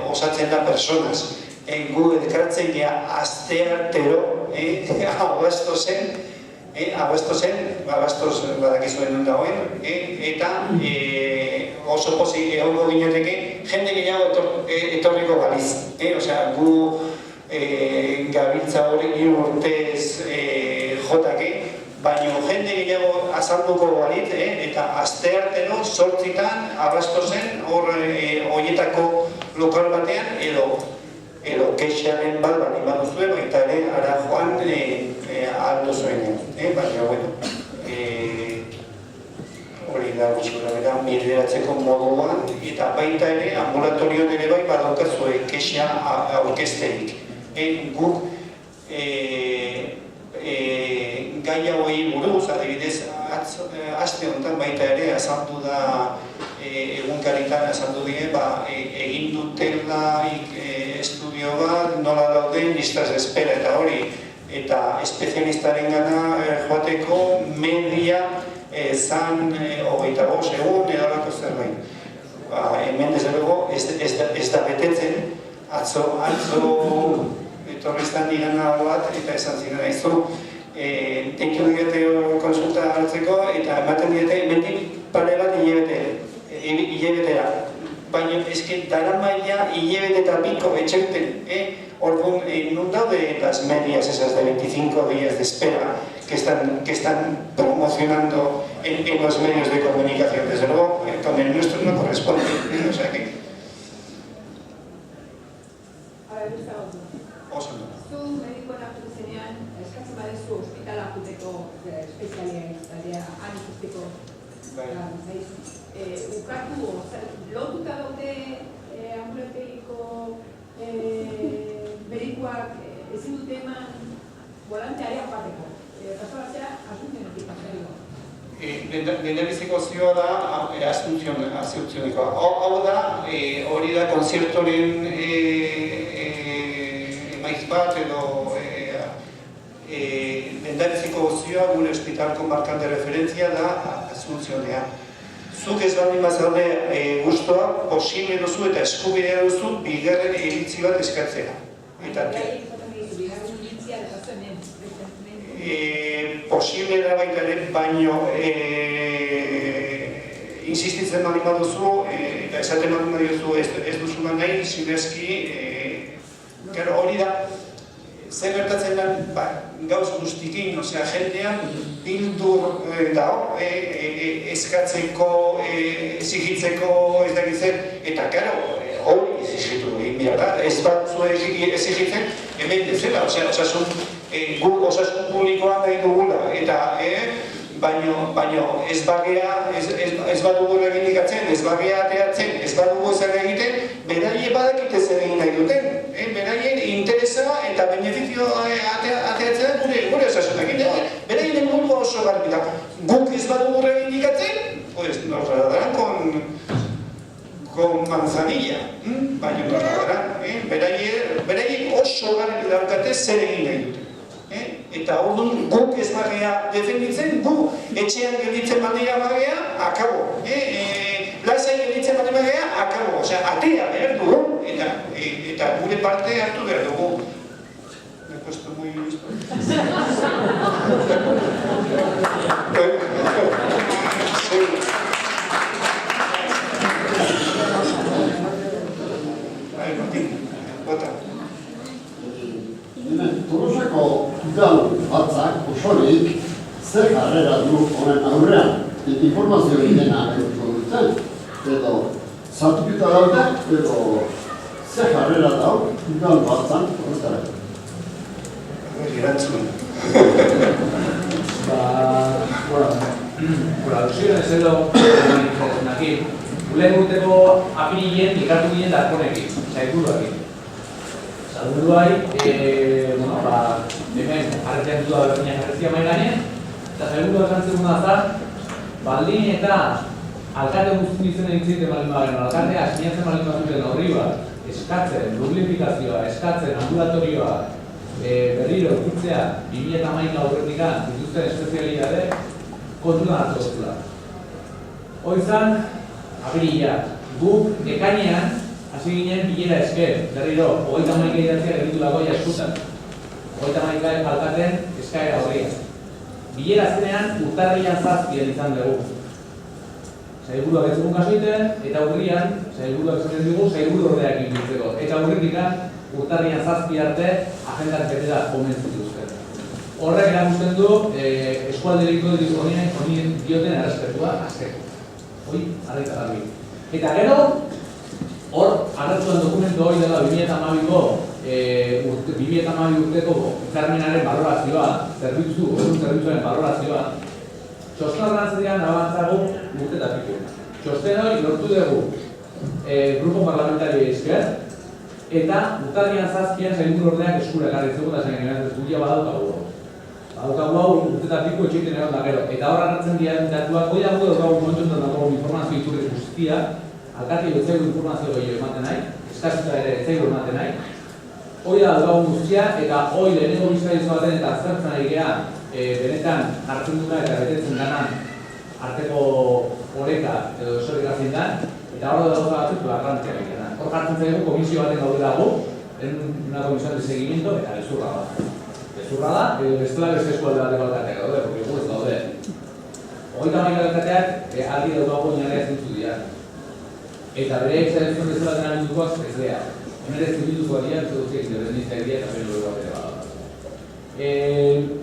osatzen da personas. Gu elkartzen gea asteartero, abastos badakizuen dagoen, eta oso pozik egongo ginateke jende gehiago etorriko baliz. Gu gabiltza hori urtez jotake, baina jende gehiago azalduko balit, eta asteartero 8 abastozen horietako lokal batean edo kexaren bat bali baduzue, baita ere ara joan aldo zuenean. Baina, hori da gutxura bera, bideratzeko modu baita ere ambulatorioan ere bai badaukazue kexa aurkezterik. Guk gai hauei buruz, adibidez, aste honetan baita ere azaldu da egunkaritan azaldu die, egin dutela estudio bat, nola dauden listas de espera eta hori, eta espezialistaren gana joateko media zan 25 egun edalako zerbait. Hemen desde luego ez da betetzen, atzo etorreztan digana bat eta esan ziren aizu, tenkiu digete konsulta hartzeko eta ematen digete mendik pare bat hilabetera. Baina eske dara maila hilabete eta piko etxeuten, orduan non daude las medias esas de 25 días de espera que están promocionando en los medios de comunicación. Desde luego, con el nuestro no corresponde. O sea que... Zu medikoen hartu zenean, eskatzen badezu ospitala akuteko espezialitatea han ikusteko ukatu, lotuta daude ambulantegiko medikuak ezin dute eman volantearia joateko. Pasabatzea, asuntzionetik pasario. Lehendabiziko zioa da asuntzionikoa. Hau da, hori da konzertoren emaiz bat edo lehendabiziko zioa gure hospitalko markan de referentzia da asuntzionea. Zuk ez baldin bazaude guztua, posible duzu eta eskubidea duzu bigarren iritzi bat eskatzea. Posible da baita ere, baino insistitzen baldin baduzu eta esaten baldin baduzu ez duzuna nahi, zidezki hori da, zer gertatzen den gauz guztikin, jendean bildur dago, eskatzeko, exigitzeko, ez dakitzen, eta hori exigitu egin behar da, ez bat zu exigitzen, hemen dezela, guk osasun publikoan nahi dugula, eta baino ez bagea, ez badugu egindikatzen, ez bagea ateatzen, ez badugu zer egiten, beraien badakite zer egin nahi duten, beraien interesa eta benefizio ateatzen gure osasunak. Beraien helburua oso garbi da. Guk ez badugu egindikatzen, pues nos darán con manzanilla, baino nos darán, beraien oso garbi daukate zer egin nahi duten. Eta orduan guk ez bagea defenditzen, gu etxean gelditzen badea bagea, akabo. Lasai gelditzen badea bagea, akabo. Osea, atea behar dugu, eta gure parte hartu behar dugu. Me he puesto muy listo. Tolosako udal batzak osorik zer jarrera du honen aurrean, informazio dena edukiko duten, edo zartukuta daude, edo zer jarrera dau udal batzak horretarako. Erantzun. Alusiones edo aquí, lehen urteko apirilien ikartu ginen darkonekin, sailburuakin. Sailburuai, hemen jarretean duda berdinak jarretzia main gainen, eta sailburua esan zeguna zan, baldin eta alkate guztien izan egiten baldin bagaren, alkatea sinatzen baldin bazuten horri bat, eskatzen, duplifikazioa, eskatzen, ambulatorioa, berriro urkitzea 2011 aurretikan dituzten espezialitate kontuan hartu duzula. Hoizan, apirila, guk ekainean hasi ginen bilera esker, berriro 31 idatzia gerritu lagoia eskutan. 31 alkaten eskaera horria. Bilera azkenean urtarrian 7 izan dugu. Sailburuak ez dugun kaso egiten, eta urrian, sailburuak esaten dugu, sailburu ordeak biltzeko. Eta urritikan, urtarrian 7 arte, agendak betera omentzen dituzten. Horrek erakusten du, eskualderiko honien dioten errespetua azteko. Hoi, arreta garbi. Eta gero, hor, agertuen dokumentu hori dela 2012ko 2012 urteko hitzarmenaren balorazioa, zerbitzuaren balorazioa, txosten horren zedian nabantzagu urte eta piku. Txosten hori lortu dugu grupo parlamentario esker, eta urtarrian 7an sailburu ordeak eskura ekarri zegoen da zain ez duia badaukagu. Badaukagu hau urtetatik etxeiten egon da gero. Eta hor hartzen dian datuak, hoi dago daukagu momentu dago informazio iturri guztia, alkati etzaigu informazio gehiago ematen nahi, eskasita ere etzaigu ematen nahi. Hoi da daukagu guztia, eta hoi lehenengo bizkaizo baten eta aztertzen ari geha, benetan hartzen duna eta betetzen dana arteko oreka edo esoreka zein da, eta hor da batzuk garrantzia egiten da. Hor jartzen zaigu komisio baten gaude dago, en una comisión de seguimiento, eta gezurra da. Gezurra da, bestela beste eskualde bateko alkateak daude, porque gu ez daude. 31 alkateak aldi daukago inarria zintzu dira. Eta bere egiten bezala dena bildukoak ez dira. Hemen ez bildukoak dira, ez dut egin independizia dira eta bere bat ere bada.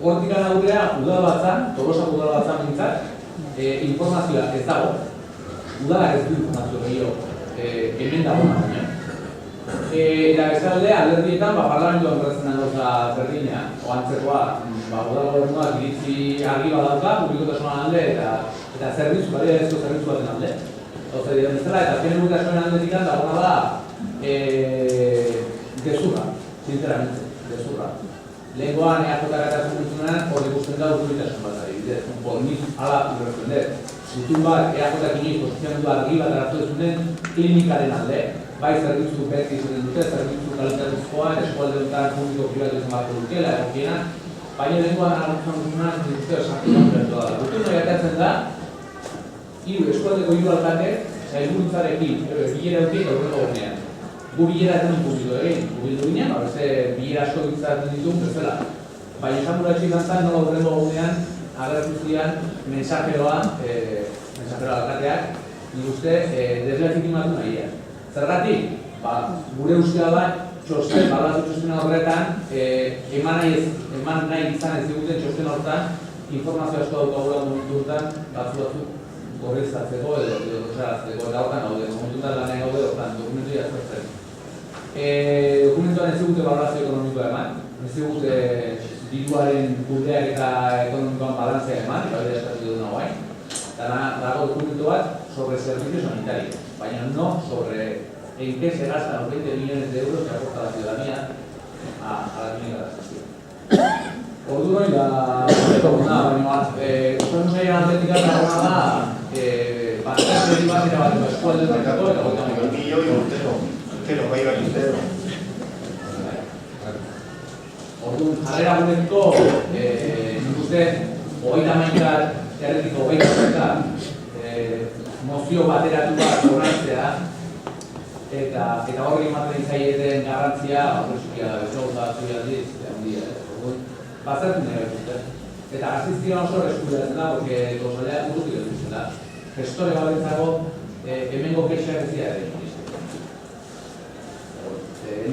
Hortik aurrea, udalbatzan, Tolosako udalbatzan mintzat, informazioa ez dago. Udalak ez du informazio gehiago hemen dago baina. Eta bezalde, alderdietan, parlamentuan berretzen gauza berdina, oantzekoa, udal gobernuak iritzi argi badauka, publikotasunaren alde eta zerbitzu, baliaezko zerbitzu baten alde. Gauza dira bezala, eta azken publikotasunaren aldetik dagoena da gezurra, sinceramente, gezurra. Lehenkoan eajotak eta zuntuzunean, hor ikusten da urturitasun bat adibidez. Nik ala urretzen dut. Gutun bat, eajotak inoiz posizionamendu argi bat hartu dezunen klinikaren alde. Bai zerbitzu beti izaten dute, zerbitzu kalitatezkoa, eskualde honetan publiko pribatu izan bat dutela, egokiena. Baina lehenkoan hartzen duzunean, dituzte esartuan bertu da. Gutun hori atatzen da, eskualdeko hiru alkatek, sailburuntzarekin, bilera eutik aurreko gunean. Gu bilera ez dut publiko egin, bildu ginen, beste bilera asko ditzaten ditugun bezala. Baina esan gura etxik gantzan, nola aurreko gunean, agertu zian mensajeroa alkateak, nik uste, deslegitimatu nahiak. Zergatik, gure ustea da, txosten, balazio txosten horretan, eman nahi izan ez diguten txosten horretan, informazio asko daukagula momentu horretan, batzu gorriztatzeko edo gozarazteko, eta horretan gaude, momentutan lanean gaude horretan, dokumentu jaztertzen. Dokumentuan ez digute balazio ekonomikoa eman, ez digute diruaren kudeak eta ekonomikoan balantzea eman, eta bide eskatu dut nagoain. Dago dokumentu bat sobre servicio sanitario, baina no sobre en qué se gastan los 20 millones de euros que aporta la ciudadanía a la clínica de la gestión. Orduan, baina osasun saila atletika dagoena da batzak bat eta bat eskualdeetako eta goita milioi urtero, bai. Orduan, jarrera guretiko, nik uste, 31 erretiko 20 mozio bateratu bat onartzea eta horri ematen izaieten garrantzia horrezukia da, beste gauza batzu aldiz, handia. Bazertu nire dute. Eta gaztizkira oso eskuratzen da, porque gozalea urrutik dut da. Gestore batentzako hemengo kexak ez dira ere.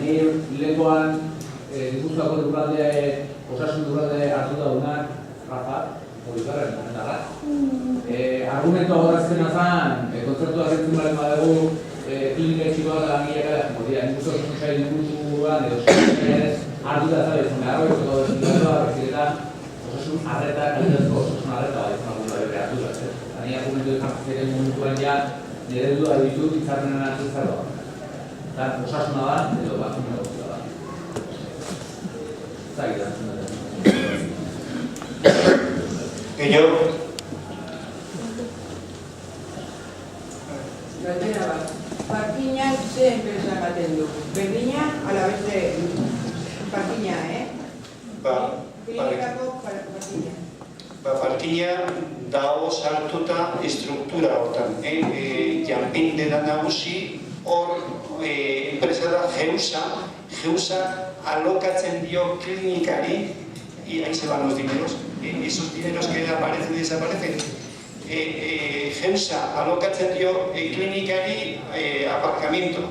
Nire lehenkoan Gipuzkoako lurraldea, osasun lurraldea hartu daunak, Rafa, Polikarren komentarra. Argumentua horrezkena zen, kontzertu arretzen baren badugu, klinika etxikoa eta langileak edazko dira. Nik uste osasun sail inguruan edo osasunez hartu da zabezun beharro, ez dago desintzatua, beziketa osasun arreta, kalitatezko osasun arreta bat izan agurra bere hartu da. Ni argumentu jartzen momentuan ja, nire duda ditut itzarmenen hartzen zerroa. Eta osasuna da, edo batzun negozioa da. Zagit hartzen da. Galdera bat, parkinak ze enpresa ematen du? Berdina, ala beste parkina, Klinikako parkina. Parkina dago sartuta estruktura hortan. Janpinde da nagusi, hor enpresa da Geusa alokatzen dio klinikari, y ahí se van los dineros. Esos dineros que aparecen y desaparecen. Geusa alokatzen dio klinikari aparcamiento,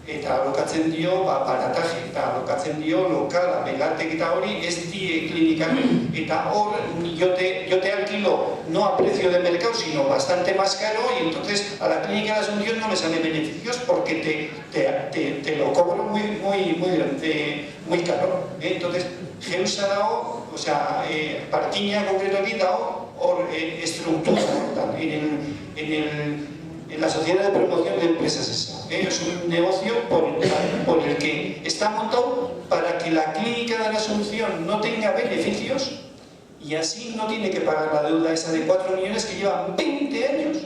eta alokatzen dio aparataje, eta alokatzen dio lokala, begatek eta hori ez die klinikan. Eta hor yo te alquilo no a precio de mercado, sino bastante más caro, y entonces a la clínica de Asunción no le salen beneficios porque te lo cobro muy caro. Entonces, Geusa dago, o sea, Parkiña concreto aquí dago hor estructura, en la sociedad de promoción de empresas esa. Es un negocio por el que está montado para que la clínica de la Asunción no tenga beneficios y así no tiene que pagar la deuda esa de 4 millones que llevan 20 años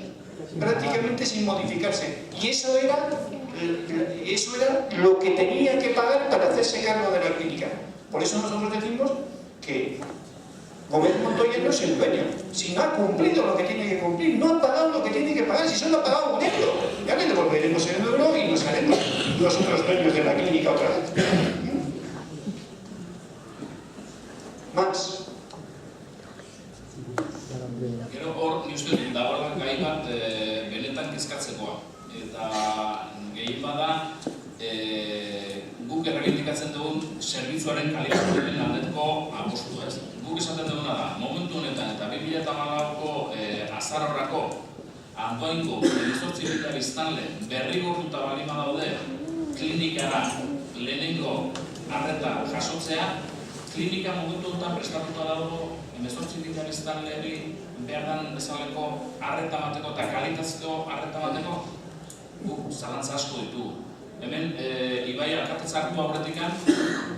prácticamente sin modificarse. Y eso era lo que tenía que pagar para hacerse cargo de la clínica. Por eso nosotros decimos que Gómez Montoya no es el dueño. Si no ha cumplido lo que tiene que cumplir, no ha pagado lo que tiene que pagar, si solo ha pagado €1, ya le devolveremos el euro y nos haremos nosotros dueños de la clínica otra vez. Más. Gero hor, ni uste dut, dagoela gai bat benetan kezkatzekoa. Eta gehien bada, guk errebindikatzen dugun zerbitzuaren kalitatearen aldeko apustua, ez? Guk esaten duguna da, momentu honetan eta 2014ko azarorrako Andoaingo 18.000 biztanle berrigortuta baldin badaude klinikara lehenengo arreta jasotzea, klinika momentu honetan prestatuta dago 18.000 biztanleri behar den bezaleko arreta bateko eta kalitazko arreta bateko guk zalantza asko ditugu. Hemen, Ibai alkatetza hartu aurretikan,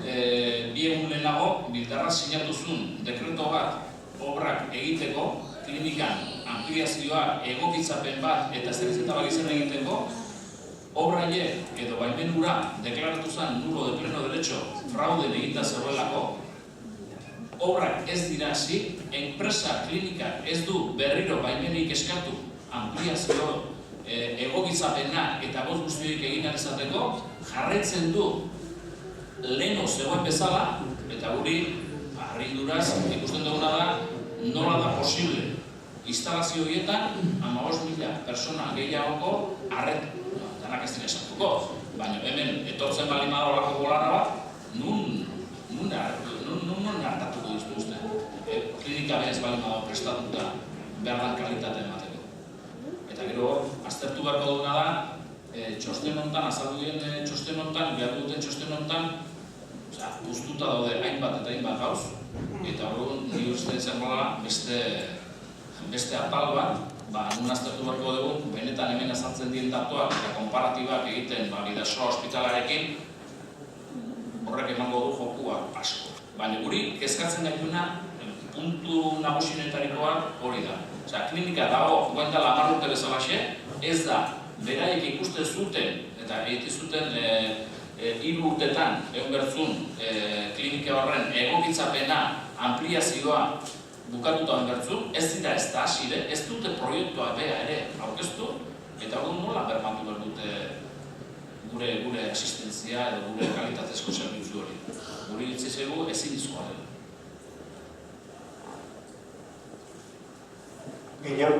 2 egun lehenago, Bildarra sinatu zuen dekreto bat obrak egiteko, klinikan ampliazioa, egokitzapen bat eta zerrizeta bagizena egiteko, obraie edo baimenura deklaratu zen nulo de pleno derecho frauden egita zegoelako, obrak ez dira hasi, enpresa, klinika ez du berriro baimenik eskatu ampliazio egokitzapena eta bost guztioik egin izateko, jarraitzen du leheno zegoen bezala, eta guri harriduraz ikusten duguna da nola da posible instalazio horietan 15.000 persona gehiagoko arret, danak ez dira esatuko, baina hemen etortzen baldin bada horako bolara bat, nun hartatuko dituzte. Klinika behaz baldin bada prestatuta behar dan kalitatea emateko. Eta gero hor, aztertu beharko duguna da, txosten honetan, azaldu dien txosten honetan, behar duten txosten honetan, puztuta daude hainbat eta hainbat gauz, eta hori nire uste zerrola beste atal bat, nun aztertu beharko dugu, benetan hemen azaltzen dien datuak eta konparatibak egiten Bidasoa ospitalarekin, horrek emango du jokua asko. Baina guri, kezkatzen gaituna, puntu nagusienetarikoak hori da. Klinika dago, guen dela 10 urte bezalaxe, ez da, beraiek ikusten zuten, eta egiten zuten 3 urtetan, egon bertzun, klinika horren egokitzapena, ampliazioa bukatuta egon bertzun, ez dira ez da hasire, ez dute proiektua bea ere aurkeztu, eta hori nola bermatu behar dute gure asistentzia edo gure kalitatezko zerbitzu hori. Guri ditzezegu ezin izkoa dela. Gehiago.